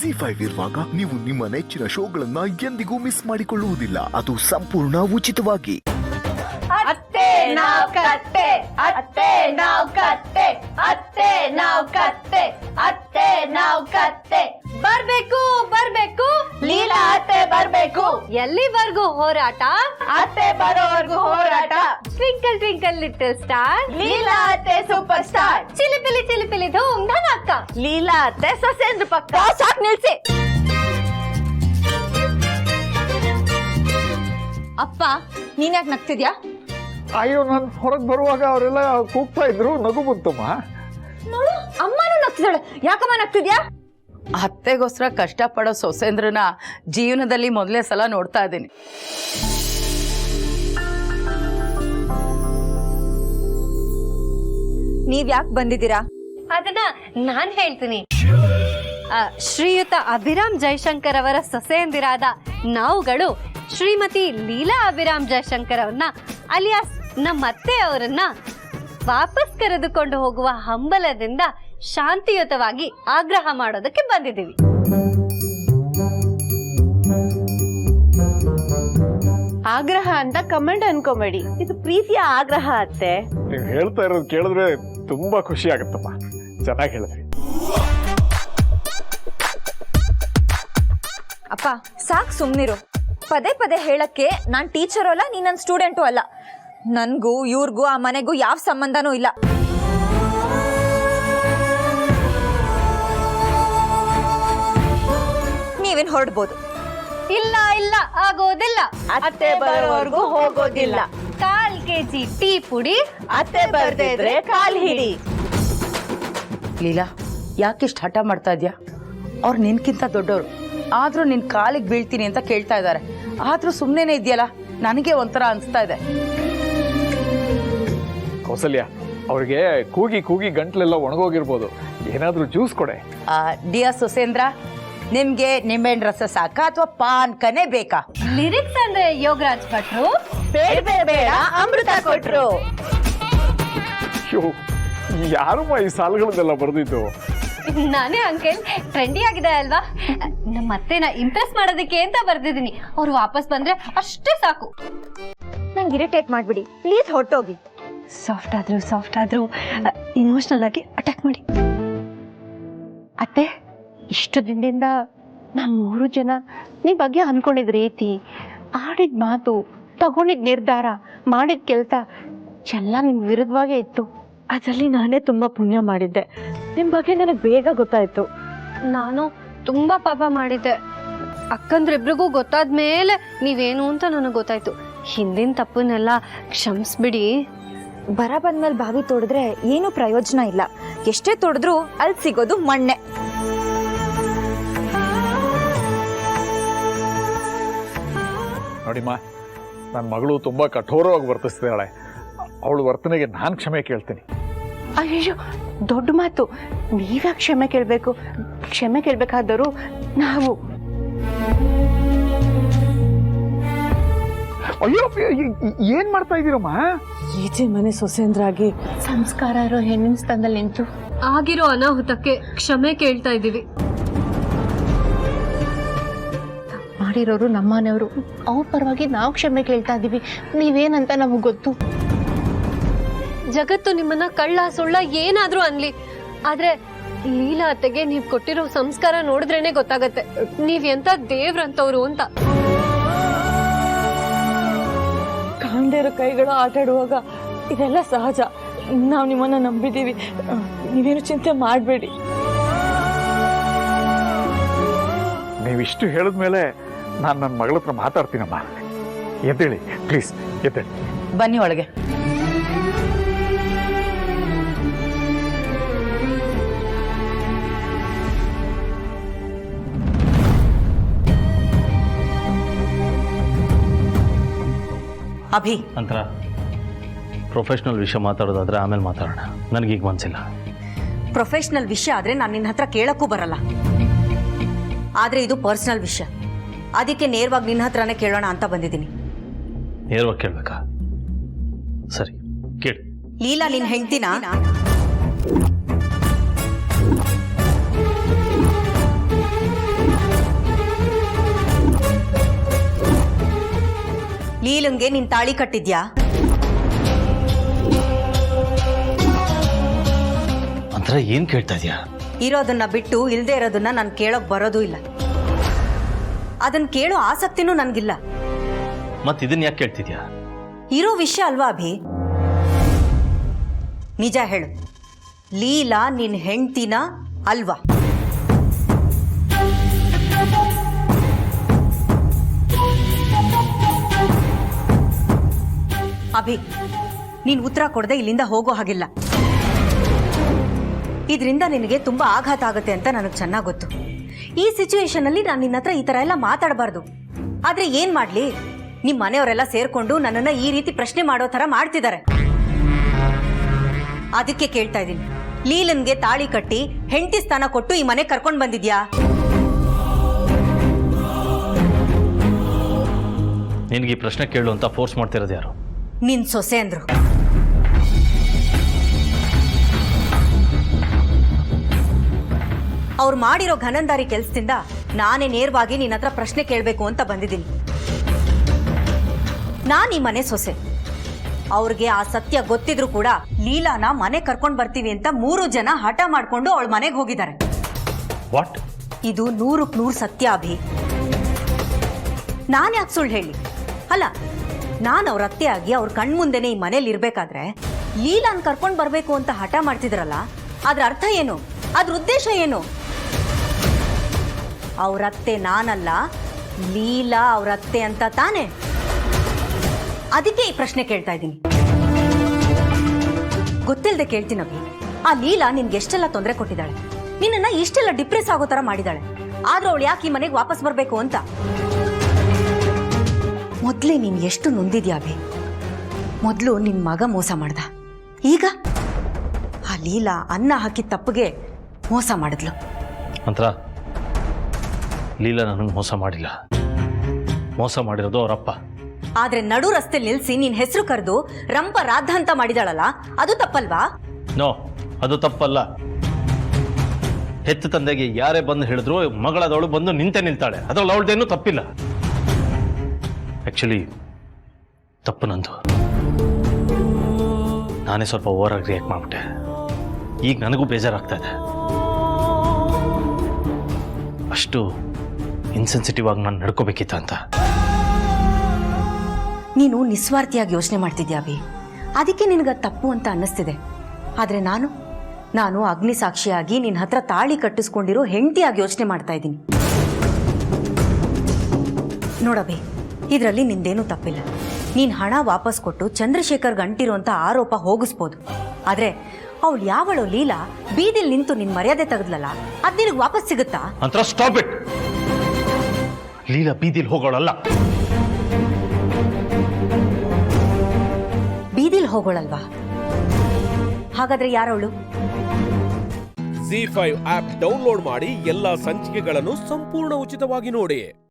ZEE5 ಇರುವಾಗ ನೀವು ನಿಮ್ಮ ನೆಚ್ಚಿನ ಶೋಗಳನ್ನ ಎಂದಿಗೂ ಮಿಸ್ ಮಾಡಿಕೊಳ್ಳುವುದಿಲ್ಲ. ಅದು ಸಂಪೂರ್ಣ ಉಚಿತವಾಗಿ. ಅತ್ತೆ ನಾವ್ ಕತ್ತೆ, ಅತ್ತೆ ನಾವ್ ಕತ್ತೆ, ಅತ್ತೆ ನಾವ್ ಕತ್ತೆ, ಅತ್ತೆ ನಾವ್ ಕತ್ತೆ. ಬರ್ಬೇಕು ಬರ್ಬೇಕು ಲೀಲಾ ಅತ್ತೆ ಬರ್ಬೇಕು. ಎಲ್ಲಿವರೆಗೂ ಹೋರಾಟ? ಅತ್ತೆ ಬರೋವರೆಗೂ ಹೋರಾಟ. Twinkle twinkle little star, Leela ಅತ್ತೆ ಸೂಪರ್ ಸ್ಟಾರ್. ಚಿಲಿಪಿಲಿ ಚಿಲಿಪಿಲಿ ಧೂಮ್ ಧನಕ್ಕ. ಲೀಲಾ ಅತ್ತೆ ಸೊಸೆಂದ್ರ ಪಕ್ಕ. ಸಾಕ್ ನಿಲ್ಸಿ. ಅಪ್ಪ ನೀನ್ ಯಾಕೆ ನಗ್ತಿದ್ಯಾ? ಅಯ್ಯೋ ನಾನು ಹೊರಗೆ ಬರುವಾಗ ಅವರೆಲ್ಲ ಕೂಗ್ತಾ ಇದ್ರು, ನಗು ಬಂತಮ್ಮ. ನೋಡು ಅಮ್ಮನೂ ನಗ್ತಿದ್ದಾಳೆ. ಯಾಕಮ್ಮ ನಗ್ತಿದ್ಯಾ? ಅತ್ತೆಗೋಸ್ಕರ ಕಷ್ಟಪಡೋ ಸೊಸೆಂದ್ರನ ಜೀವನದಲ್ಲಿ ಮೊದಲೇ ಸಲ ನೋಡ್ತಾ ಇದ್ದೀನಿ. ನೀವ್ ಯಾಕೆ ಬಂದಿದ್ದೀರಾ? ಅದನ್ನ ನಾನ್ ಹೇಳ್ತೀನಿ. ಶ್ರೀಯುತ ಅಭಿರಾಮ್ ಜಯಶಂಕರ್ ಅವರ ಸೊಸೆಯಂದಿರಾದ ನಾವುಗಳು ಶ್ರೀಮತಿ ಲೀಲಾ ಅಭಿರಾಮ್ ಜಯಶಂಕರ್ ಅವ್ರನ್ನ ಅಲಿಯಾಸ್ ನಮ್ಮ ಅತ್ತೆ ಅವರನ್ನ ವಾಪಸ್ ಕರೆದುಕೊಂಡು ಹೋಗುವ ಹಂಬಲದಿಂದ ಶಾಂತಿಯುತವಾಗಿ ಆಗ್ರಹ ಮಾಡೋದಕ್ಕೆ ಬಂದಿದ್ದೀವಿ. ಆಗ್ರಹ ಅಂತ ಕಮೆಂಟ್ ಅನ್ಕೋಬೇಡಿ, ಇದು ಪ್ರೀತಿಯ ಆಗ್ರಹ ಅತ್ತೆ. ನೀವು ಹೇಳ್ತಾ ಇರೋದು ಕೇಳಿದ್ರೆ ತುಂಬಾ ಖುಷಿ ಆಗುತ್ತಮ್ಮ. ಚೆನ್ನಾಗಿ ಹೇಳಿದ್ರಿ. ಅಪ್ಪ ಸಾಕ್ ಸುಮ್ನಿರು. ಪದೇ ಪದೇ ಹೇಳಕ್ಕೆ ನಾನ್ ಟೀಚರ್ ಅಲ್ಲ, ನೀನ್ ನನ್ನ ಸ್ಟೂಡೆಂಟು ಅಲ್ಲ. ನನ್ಗೂ ಇವ್ರಿಗೂ ಆ ಮನೆಗೂ ಯಾವ ಸಂಬಂಧನೂ ಇಲ್ಲ. ನೀವೇನ್ ಹೊರಡ್ಬೋದು. ಇಲ್ಲ ಇಲ್ಲ ಆಗೋದಿಲ್ಲ. ಅತ್ತೆ ಬರೋವರೆಗೂ ಹೋಗೋದಿಲ್ಲ. 1/4 kg ಟೀ ಪುಡಿ. ಅತ್ತೆ ಬರ್ದೇ ಇದ್ರೆ ಕಾಲ್ ಹಿಡಿ. ಲೀಲಾ ಯಾಕಿಷ್ಟು ಹಠ ಮಾಡ್ತಾ ಇದ್ಯಾ? ಅವ್ರು ನಿನ್ಕಿಂತ ದೊಡ್ಡವರು, ಆದ್ರೂ ನಿನ್ ಕಾಲಿಗೆ ಬೀಳ್ತೀನಿ ಅಂತ ಕೇಳ್ತಾ ಇದ್ದಾರೆ. ಆದ್ರೂ ಸುಮ್ಮನೆ ಇದೆಯಲ್ಲ, ನನಗೆ ಒಂಥರ ಅನಿಸ್ತಾ ಇದೆ. ಕೌಸಲ್ಯ, ಅವ್ರಿಗೆ ಕೂಗಿ ಕೂಗಿ ಗಂಟ್ಲೆಲ್ಲ ಒಣಗೋಗಿರ್ಬೋದು. ಏನಾದ್ರೂ ಜ್ಯೂಸ್ ಕೊಡೆ. ಡಿಯರ್ ಸುಸೇಂದ್ರ, ನಿಮ್ಗೆ ನಿಂಬೆಹಣ್ಣು ರಸ ಸಾಕಾ ಅಥವಾ ಪಾನ್ಕನೇ ಬೇಕಾ? ಲಿರಿಕ್ಸ್ ಅಂದ್ರೆ ಯೋಗರಾಜ್ ಭಟ್ರು. ಬೇಡ ಬೇಡ ಅಮೃತ ಕೊಟ್ರು. ಯಾರಮ್ಮ ಈ ಸಾಲುಗಳನ್ನೆಲ್ಲ ಬರೆದಿದ್ದು? ನಾನೇ ಅಂಕಲ್. ಟ್ರೆಂಡಿ ಆಗಿದೆ ಅಲ್ವಾ? ನಮ್ಮ ಅತ್ತೆನ ಇಂಪ್ರೆಸ್ ಮಾಡೋದಕ್ಕೆ ಅಂತ ಬರ್ದಿದ್ದೀನಿ. ಅವ್ರು ವಾಪಸ್ ಬಂದ್ರೆ ಅಷ್ಟೇ ಸಾಕು. ನಂಗೆ ಇರಿಟೇಟ್ ಮಾಡ್ಬಿಡಿ ಪ್ಲೀಸ್, ಹೊರಟೋಗಿ. ಸಾಫ್ಟ್ ಆದ್ರೂ ಇಮೋಷನಲ್ ಆಗಿ ಅಟ್ಯಾಕ್ ಮಾಡಿ. ಅತ್ತೆ, ಇಷ್ಟು ದಿನದಿಂದ ನಾವು 3 ಜನ ನಿಮ್ಮ ಬಗ್ಗೆ ಅನ್ಕೊಂಡಿದ್ ರೀತಿ, ಆಡಿದ ಮಾತು, ತಗೊಂಡಿದ್ ನಿರ್ಧಾರ, ಮಾಡಿದ ಕೆಲಸ ಎಲ್ಲ ನಿಮ್ ವಿರುದ್ಧವಾಗೇ ಇತ್ತು. ಅದರಲ್ಲಿ ನಾನೇ ತುಂಬಾ ಪುಣ್ಯ ಮಾಡಿದ್ದೆ. ನಿಮ್ ಬಗ್ಗೆ ನನಗೆ ಬೇಗ ಗೊತ್ತಾಯ್ತು. ನಾನು ತುಂಬಾ ಪಾಪ ಮಾಡಿದ್ದೆ. ಅಕ್ಕಂದ್ರಿಬ್ರಿಗೂ ಗೊತ್ತಾದ್ಮೇಲೆ ನೀವೇನು ಅಂತ ನನಗೆ ಗೊತ್ತಾಯ್ತು. ಹಿಂದಿನ ತಪ್ಪನ್ನೆಲ್ಲ ಕ್ಷಮಿಸ್ಬಿಡಿ. ಬರ ಬಂದ್ಮೇಲೆ ಬಾವಿ ತೋಡಿದ್ರೆ ಏನು ಪ್ರಯೋಜನ ಇಲ್ಲ. ಎಷ್ಟೇ ತೋಡಿದ್ರು ಅಲ್ಲಿ ಸಿಗೋದು ಮಣ್ಣೆ. ನೋಡಿಮ್ಮ, ನನ್ನ ಮಗಳು ತುಂಬಾ ಕಠೋರವಾಗಿ ವರ್ತಿಸ್ತಿದ್ದಾಳೆ. ಅವಳ ವರ್ತನೆಗೆ ನಾನು ಕ್ಷಮೆ ಕೇಳ್ತೀನಿ. ಅಯ್ಯೋ, ದೊಡ್ಡ ಮಾತು. ನೀವ್ಯಾಕೆ ಕ್ಷಮೆ ಕೇಳಬೇಕು? ಕ್ಷಮೆ ಕೇಳಬೇಕಾದವರು ನಾವು. ಅಯ್ಯೋ, ಏನ್ ಮಾಡ್ತಾ ಇದ್ದೀರಮ್ಮ? ಈಚೆ ಮನೆ ಸೊಸೆಂದ್ರಾಗಿ ಸಂಸ್ಕಾರ ಇರೋ ಹೆಣ್ಣಿನ ಸ್ಥಾನದಲ್ಲಿ ನಿಂತು ಆಗಿರೋ ಅನಾಹುತಕ್ಕೆ ಕ್ಷಮೆ ಕೇಳ್ತಾ ಇದ್ದೀವಿ. ಮಾಡಿರೋರು ನಮ್ಮನೆಯವರು, ಅವ್ರ ಪರವಾಗಿ ನಾವು ಕ್ಷಮೆ ಕೇಳ್ತಾ ಇದೀವಿ. ನೀವೇನಂತ ನಮಗ್ ಗೊತ್ತು. ಜಗತ್ತು ನಿಮ್ಮನ್ನ ಕಳ್ಳ ಸುಳ್ಳ ಏನಾದ್ರೂ ಅನ್ಲಿ, ಆದ್ರೆ ಲೀಲಾ ಅತ್ತೆಗೆ ನೀವ್ ಕೊಟ್ಟಿರೋ ಸಂಸ್ಕಾರ ನೋಡಿದ್ರೇನೆ ಗೊತ್ತಾಗತ್ತೆ ನೀವ್ ಎಂತ ದೇವ್ರಂತವ್ರು ಅಂತ. ಕಾಂಡೇರ ಕೈಗಳು ಆಟಾಡುವಾಗ ಇದೆಲ್ಲ ಸಹಜ. ನಾವು ನಿಮ್ಮನ್ನ ನಂಬಿದೀವಿ, ನೀವೇನು ಚಿಂತೆ ಮಾಡಬೇಡಿ. ನೀವಿಷ್ಟು ಹೇಳಿದ್ಮೇಲೆ ನಾನು ನನ್ನ ಮಗಳ ಹತ್ರ ಮಾತಾಡ್ತೀನಮ್ಮ. ಎದ್ದೇಳಿ ಪ್ಲೀಸ್, ಎದ್ದೇಳಿ. ಬನ್ನಿ ಒಳಗೆ. ಅಭಿ ಅಂತರ ಪ್ರೊಫೆಷನಲ್ ವಿಷಯ ಮಾತಾಡೋದಾದ್ರೆ ಆಮೇಲೆ ಮಾತಾಡೋಣ. ನನಗೀಗ ಮನಸ್ಸಿಲ್ಲ. ಪ್ರೊಫೆಷನಲ್ ವಿಷಯ ಆದ್ರೆ ನಾನು ನಿನ್ನ ಹತ್ರ ಕೇಳಕ್ಕೂ ಬರಲ್ಲ. ಆದ್ರೆ ಇದು ಪರ್ಸನಲ್ ವಿಷಯ, ಅದಕ್ಕೆ ನೇರವಾಗಿ ನಿನ್ನ ಹತ್ರನೇ ಕೇಳೋಣ ಅಂತ ಬಂದಿದ್ದೀನಿ. ನೇರವಾಗಿ ಕೇಳಬೇಕಾ? ಸರಿ ಕೇಳಿ. ಲೀಲಾ ನಿನ್ನ ಹೆಂಡ್ತಿನ ಲೀಲಂಗೆ ನೀನ್ ತಾಳಿ ಕಟ್ಟಿದ್ಯಾ? ಅಂದ್ರೆ ಏನ್ ಕೇಳ್ತಾ ಇದೀಯಾ? ಇರೋದನ್ನ ಬಿಟ್ಟು ಇಲ್ದೇ ಇರೋದನ್ನ ನಾನು ಕೇಳೋಕ್ ಬರೋದೂ ಇಲ್ಲ. ಅದನ್ನ ಕೇಳೋ ಆಸಕ್ತಿನೂ ನನ್ಗಿಲ್ಲ. ಮತ್ ಇದನ್ನ ಯಾಕೆ ಕೇಳ್ತಿದ್ಯಾ? ಇರೋ ವಿಷಯ ಅಲ್ವಾ ಅಭಿ? ನಿಜ ಹೇಳು, ಲೀಲಾ ನಿನ್ ಹೆಂಡ್ತಿನ ಅಲ್ವಾ? ಅಭಿ, ನೀನ್ ಉತ್ತರ ಕೊಡದೆ ಇಲ್ಲಿಂದ ಹೋಗೋ ಹಾಗಿಲ್ಲ. ಇದರಿಂದ ನಿನಗೆ ತುಂಬಾ ಆಘಾತ ಆಗುತ್ತೆ ಅಂತ ನನಗೆ ಚೆನ್ನಾಗಿ ಗೊತ್ತು. ಈ ಸಿಚುವೇಶನ್ ಅಲ್ಲಿ ನಾನು ನಿನ್ನ ಹತ್ರ ಈ ತರ ಎಲ್ಲ ಮಾತಾಡಬಾರ್ದು. ಆದ್ರೆ ಏನ್ ಮಾಡ್ಲಿ, ನಿಮ್ ಮನೆಯವರೆಲ್ಲ ಸೇರ್ಕೊಂಡು ನನ್ನನ್ನ ಈ ರೀತಿ ಪ್ರಶ್ನೆ ಮಾಡೋ ತರ ಮಾಡ್ತಿದ್ದಾರೆ. ಅದಕ್ಕೆ ಕೇಳ್ತಾ ಇದ್ದೀನಿ, ಲೀಲನ್ಗೆ ತಾಳಿ ಕಟ್ಟಿ ಹೆಂಡತಿ ಸ್ಥಾನ ಕೊಟ್ಟು ಈ ಮನೆ ಕರ್ಕೊಂಡ್ ಬಂದಿದ್ಯಾ? ನಿನ್ಗೆ ಈ ಪ್ರಶ್ನೆ ಕೇಳು ಅಂತ ಫೋರ್ಸ್ ಮಾಡ್ತಿರೋದು ಯಾರು? ನಿನ್ ಸೊಸೆ ಅಂದ್ರು. ಅವ್ರು ಮಾಡಿರೋ ಘನಂದಾರಿ ಕೆಲ್ಸದಿಂದ ನಾನೇ ನೇರವಾಗಿ ನಿನ್ನ ಹತ್ರ ಪ್ರಶ್ನೆ ಕೇಳಬೇಕು ಅಂತ ಬಂದಿದ್ದೀನಿ. ನಾನ್ ಈ ಮನೆ ಸೊಸೆ. ಅವ್ರಿಗೆ ಆ ಸತ್ಯ ಗೊತ್ತಿದ್ರು ಕೂಡ ಲೀಲಾನ ಮನೆ ಕರ್ಕೊಂಡ್ ಬರ್ತೀವಿ ಅಂತ 3 ಜನ ಹಠ ಮಾಡ್ಕೊಂಡು ಅವಳ ಮನೆಗೆ ಹೋಗಿದ್ದಾರೆ. ವಾಟ್? ಇದು 100ಕ್ಕೆ 100 ಸತ್ಯ ಅಭಿ. ನಾನ್ ಯಾಕೆ ಸುಳ್ಳು ಹೇಳಿ? ಅಲ್ಲ, ನಾನು ಅವ್ರ ಅತ್ತೆಯಾಗಿ ಅವ್ರ ಕಣ್ಮುಂದೆನೆ ಈ ಮನೇಲಿ ಇರ್ಬೇಕಾದ್ರೆ ಲೀಲಾನ್ ಕರ್ಕೊಂಡ್ ಬರ್ಬೇಕು ಅಂತ ಹಠ ಮಾಡ್ತಿದ್ರಲ್ಲ, ಅದ್ರ ಅರ್ಥ ಏನು? ಅದ್ರ ಉದ್ದೇಶ ಏನು? ಅವ್ರ ಅತ್ತೆ ನಾನಲ್ಲ, ಲೀಲಾ ಅವ್ರ ಅತ್ತೆ ಅಂತ ತಾನೇ? ಅದಕ್ಕೆ ಈ ಪ್ರಶ್ನೆ ಕೇಳ್ತಾ ಇದ್ದೀನಿ. ಗೊತ್ತಿಲ್ಲದೆ ಕೇಳ್ತೀನಿ ಅಭಿ, ಆ ಲೀಲಾ ನಿನ್ಗೆ ಎಷ್ಟೆಲ್ಲ ತೊಂದರೆ ಕೊಟ್ಟಿದ್ದಾಳೆ, ನಿನ್ನನ್ನ ಇಷ್ಟೆಲ್ಲ ಡಿಪ್ರೆಸ್ ಆಗೋ ತರ ಮಾಡಿದಾಳೆ. ಆದ್ರೂ ಅವಳು ಯಾಕೆ ಈ ಮನೆಗೆ ವಾಪಸ್ ಬರ್ಬೇಕು ಅಂತ? ಮೊದ್ಲೇ ನೀನ್ ಎಷ್ಟು ನೊಂದಿದ್ಯಾ ಅಭಿ. ಮೊದ್ಲು ನಿನ್ ಮಗ ಮೋಸ ಮಾಡ್ದ, ಈಗ ಆ ಲೀಲಾ ಅನ್ನ ಹಾಕಿದ ತಪ್ಪಿಗೆ ಮೋಸ ಮಾಡಿದ್ಲು. ಅಂತರ ಲೀಲಾ ನನಗೆ ಮೋಸ ಮಾಡಿಲ್ಲ, ಮೋಸ ಮಾಡಿರೋದು ಅವರಪ್ಪ. ಆದ್ರೆ ನಡು ರಸ್ತೆ ನಿಲ್ಸಿ ನಿನ್ ಹೆಸರು ಕರೆದು ರಂಪ ರಾಧ ಅಂತ ಮಾಡಿದಾಳಲ್ಲ, ಅದು ತಪ್ಪಲ್ವಾ? ನೋ, ಅದು ತಪ್ಪಲ್ಲ. ಹೆತ್ತ ತಂದೆಗೆ ಯಾರೇ ಬಂದು ಹೇಳಿದ್ರು ಮಗಳದವಳು ಬಂದು ನಿಂತೇ ನಿಲ್ತಾಳೆ, ಅದ್ರಲ್ಲಿ ಅವಳದೇನು ತಪ್ಪಿಲ್ಲ. ಆಕ್ಚುಲಿ ತಪ್ಪು ನಂದು. ನಾನೇ ಸ್ವಲ್ಪ ಓವರ್ ಆಗಿ ರಿಯಾಕ್ಟ್ ಮಾಡ್ಬಿಟ್ಟೆ. ಈಗ ನನಗೂ ಬೇಜಾರಾಗ್ತಾ ಇದೆ. ಅಷ್ಟು ಇನ್ಸೆನ್ಸಿಟಿವ್ ಆಗಿ ನಾನು ನಡ್ಕೋಬೇಕಿತ್ತ ಅಂತ. ನೀನು ನಿಸ್ವಾರ್ಥಿಯಾಗಿ ಯೋಚನೆ ಮಾಡ್ತಿದ್ಯಾ ಅಭಿ, ಅದಕ್ಕೆ ನಿನಗ ತಪ್ಪು ಅಂತ ಅನ್ನಿಸ್ತಿದೆ. ಆದ್ರೆ ನಾನು ಅಗ್ನಿ ಸಾಕ್ಷಿಯಾಗಿ ನಿನ್ನ ಹತ್ರ ತಾಳಿ ಕಟ್ಟಿಸ್ಕೊಂಡಿರೋ ಹೆಂಡತಿಯಾಗಿ ಯೋಚನೆ ಮಾಡ್ತಾ ಇದ್ದೀನಿ. ನೋಡಭಿ, ಇದರಲ್ಲಿ ನಿಂದೇನೂ ತಪ್ಪಿಲ್ಲ. ನೀನ್ ಹಣ ವಾಪಸ್ ಕೊಟ್ಟು ಚಂದ್ರಶೇಖರ್ ಗಂಟಿರುವಂತ ಆರೋಪ ಹೋಗಿಸ್ಬೋದು. ಆದ್ರೆ ಅವಳು ಯಾವಳು ಲೀಲಾ ಬೀದಿಲ್ ನಿಂತು ನಿನ್ ಮರ್ಯಾದೆ ತೆಗೆದ್ಲಲ್ಲ, ಅದ್ ನಿನಗೆ ವಾಪಸ್ ಸಿಗುತ್ತಾ? ಅಂತ ಸ್ಟಾಪ್ ಇಟ್. ಲೀಲಾ ಬೀದಿಲ್ ಹೋಗೋಳಲ್ಲ. ಬೀದಿಲ್ ಹೋಗೋಳಲ್ವಾ? ಹಾಗಾದ್ರೆ ಯಾರವಳು? ZEE5 ಆಪ್ ಡೌನ್ಲೋಡ್ ಮಾಡಿ ಎಲ್ಲಾ ಸಂಚಿಕೆಗಳನ್ನು ಸಂಪೂರ್ಣ ಉಚಿತವಾಗಿ ನೋಡಿ.